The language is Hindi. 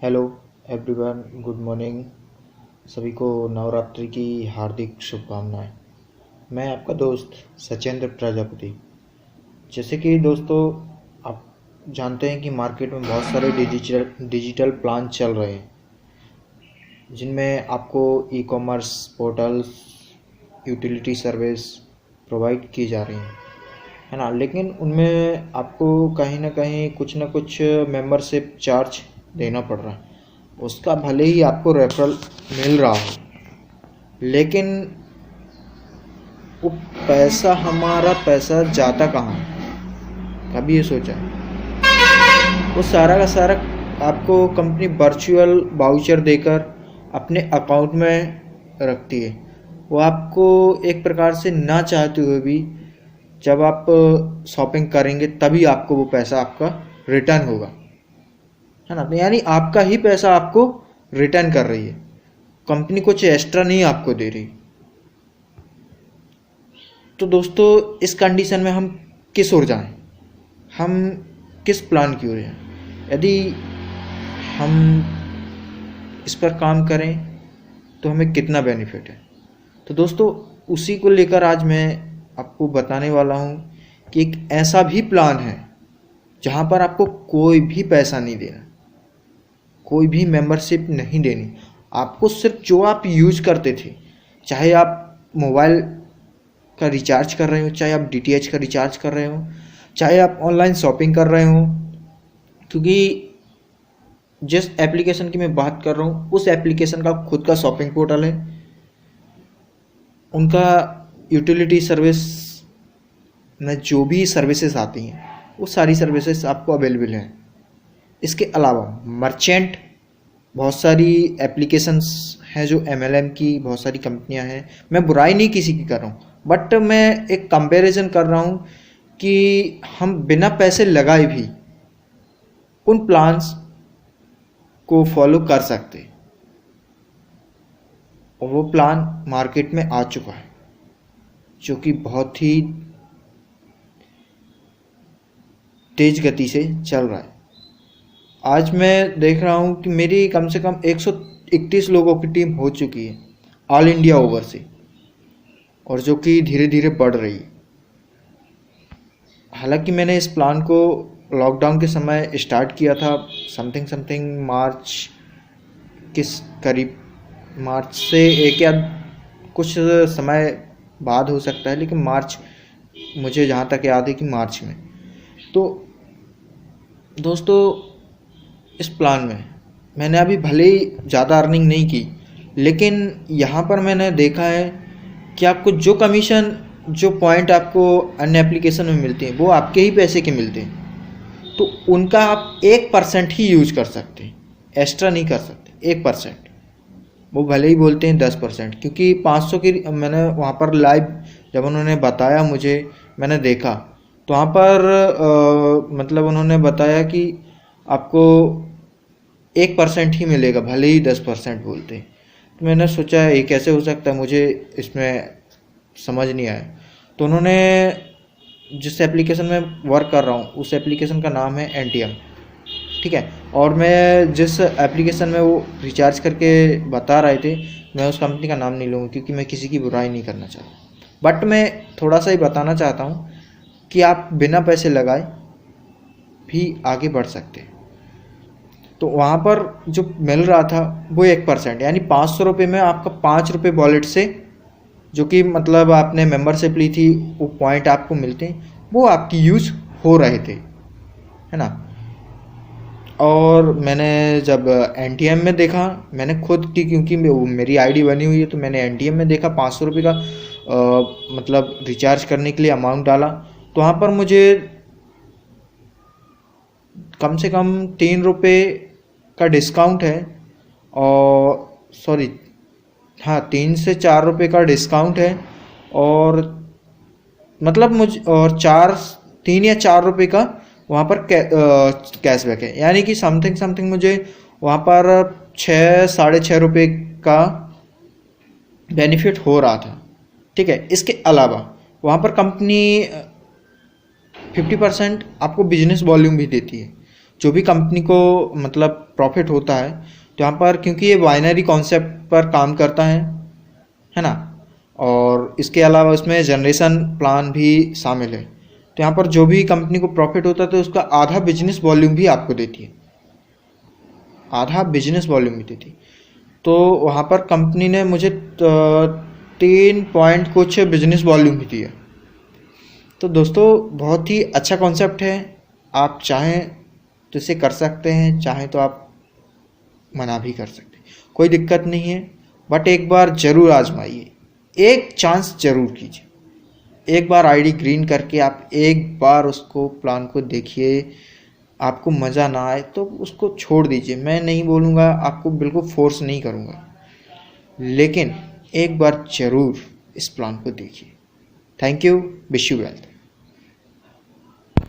Hello everyone, good morning. सभी को नवरात्रि की हार्दिक शुभकामनाएं। मैं आपका दोस्त सचेंद्र प्रजापति। जैसे कि दोस्तों, आप जानते हैं कि मार्केट में बहुत सारे डिजिटल प्लान चल रहे हैं, जिनमें आपको e commerce portals, utility service provide की जा रही हैं, है ना। लेकिन उनमें आपको कहीं ना कहीं कुछ ना कुछ मेंबरशिप चार्ज देना पड़ रहा है। उसका भले ही आपको रेफरल मिल रहा हो, लेकिन वो हमारा पैसा जाता कहाँ है? कभी ये सोचा है? वो सारा का सारा आपको कंपनी वर्चुअल वाउचर देकर अपने अकाउंट में रखती है। वो आपको एक प्रकार से ना चाहते हुए भी जब आप शॉपिंग करेंगे तभी आपको वो पैसा आपका रिटर्न होगा, है ना। तो यानी आपका ही पैसा आपको रिटर्न कर रही है, कंपनी कुछ एक्स्ट्रा नहीं आपको दे रही। तो दोस्तों, इस कंडीशन में हम किस ओर जाएं, हम किस प्लान की ओर जाएं? यदि हम इस पर काम करें तो हमें कितना बेनिफिट है? तो दोस्तों, उसी को लेकर आज मैं आपको बताने वाला हूं कि एक ऐसा भी प्लान है जहां पर आपको कोई भी पैसा नहीं देना, कोई भी मेंबरशिप नहीं देनी। आपको सिर्फ जो आप यूज करते थे, चाहे आप मोबाइल का रिचार्ज कर रहे हो, चाहे आप डीटीएच का रिचार्ज कर रहे हो, चाहे आप ऑनलाइन शॉपिंग कर रहे हो, क्योंकि जिस एप्लीकेशन की मैं बात कर रहा हूँ उस एप्लीकेशन का खुद का शॉपिंग पोर्टल है। उनका यूटिलिटी सर्विस में जो भी सर्विसेज आती हैं वो सारी सर्विसेज आपको अवेलेबल हैं। इसके अलावा मर्चेंट बहुत सारी एप्लीकेशंस हैं, जो एमएलएम की बहुत सारी कंपनियां हैं। मैं बुराई नहीं किसी की कर रहा हूँ, बट मैं एक कंपैरिजन कर रहा हूँ कि हम बिना पैसे लगाए भी उन प्लान्स को फॉलो कर सकते, और वो प्लान मार्केट में आ चुका है जो कि बहुत ही तेज गति से चल रहा है। आज मैं देख रहा हूँ कि मेरी कम से कम 131 लोगों की टीम हो चुकी है ऑल इंडिया ओवर से, और जो कि धीरे धीरे बढ़ रही है। हालांकि मैंने इस प्लान को लॉकडाउन के समय स्टार्ट किया था, समथिंग मार्च के करीब, मार्च से एक या कुछ समय बाद हो सकता है, लेकिन मार्च, मुझे जहाँ तक याद है कि मार्च में। तो दोस्तों, इस प्लान में मैंने अभी भले ही ज़्यादा अर्निंग नहीं की, लेकिन यहाँ पर मैंने देखा है कि आपको जो कमीशन, जो पॉइंट आपको अन्य एप्लीकेशन में मिलते हैं वो आपके ही पैसे के मिलते हैं। तो उनका आप 1% ही यूज कर सकते हैं, एक्स्ट्रा नहीं कर सकते। 1%, वो भले ही बोलते हैं 10%, क्योंकि 500 की मैंने वहाँ पर लाइव जब उन्होंने बताया मुझे, मैंने देखा तो वहाँ पर मतलब उन्होंने बताया कि आपको 1% ही मिलेगा, भले ही 10% बोलते। तो मैंने सोचा ये कैसे हो सकता है, मुझे इसमें समझ नहीं आया। तो उन्होंने, जिस एप्लीकेशन में वर्क कर रहा हूँ उस एप्लीकेशन का नाम है एनटीएम, ठीक है। और मैं जिस एप्लीकेशन में वो रिचार्ज करके बता रहे थे, मैं उस कंपनी का नाम नहीं लूँगा क्योंकि मैं किसी की बुराई नहीं करना चाहता, बट मैं थोड़ा सा ही बताना चाहता हूँ कि आप बिना पैसे लगाए भी आगे बढ़ सकते हैं। तो वहाँ पर जो मिल रहा था वो 1%, यानी 500 रुपये में आपका 5 रुपये वॉलेट से, जो कि मतलब आपने मेंबरशिप ली थी, वो पॉइंट आपको मिलते हैं, वो आपकी यूज हो रहे थे, है ना। और मैंने जब एनटीएम में देखा, मैंने खुद की, क्योंकि मेरी आईडी बनी हुई है, तो मैंने एनटीएम में देखा 500 रुपये का मतलब रिचार्ज करने के लिए अमाउंट डाला, तो वहाँ पर मुझे कम से कम 3 रुपये का डिस्काउंट है, और सॉरी, हाँ, 3 से 4 रुपये का डिस्काउंट है, और मतलब मुझे, और 3 या 4 रुपये का वहाँ पर कैशबैक है, यानी कि समथिंग मुझे वहाँ पर 6-6.5 रुपये का बेनिफिट हो रहा था, ठीक है। इसके अलावा वहाँ पर कंपनी 50% आपको बिजनेस वॉल्यूम भी देती है, जो भी कंपनी को मतलब प्रॉफिट होता है, तो यहाँ पर क्योंकि ये बाइनरी कॉन्सेप्ट पर काम करता है ना, और इसके अलावा उसमें जनरेशन प्लान भी शामिल है, तो यहाँ पर जो भी कंपनी को प्रॉफिट होता है तो उसका आधा बिजनेस वॉल्यूम भी आपको देती है, आधा बिजनेस वॉल्यूम भी देती है। तो वहाँ पर कंपनी ने मुझे 3 पॉइंट कुछ बिजनेस वॉल्यूम भी दिया। तो दोस्तों बहुत ही अच्छा कॉन्सेप्ट है, आप चाहें तो इसे कर सकते हैं, चाहें तो आप मना भी कर सकते हैं, कोई दिक्कत नहीं है। बट एक बार ज़रूर आजमाइए, एक चांस ज़रूर कीजिए, एक बार आईडी ग्रीन करके आप एक बार उसको प्लान को देखिए, आपको मज़ा ना आए तो उसको छोड़ दीजिए। मैं नहीं बोलूँगा, आपको बिल्कुल फोर्स नहीं करूँगा, लेकिन एक बार ज़रूर इस प्लान को देखिए। Thank you, wish you wealth.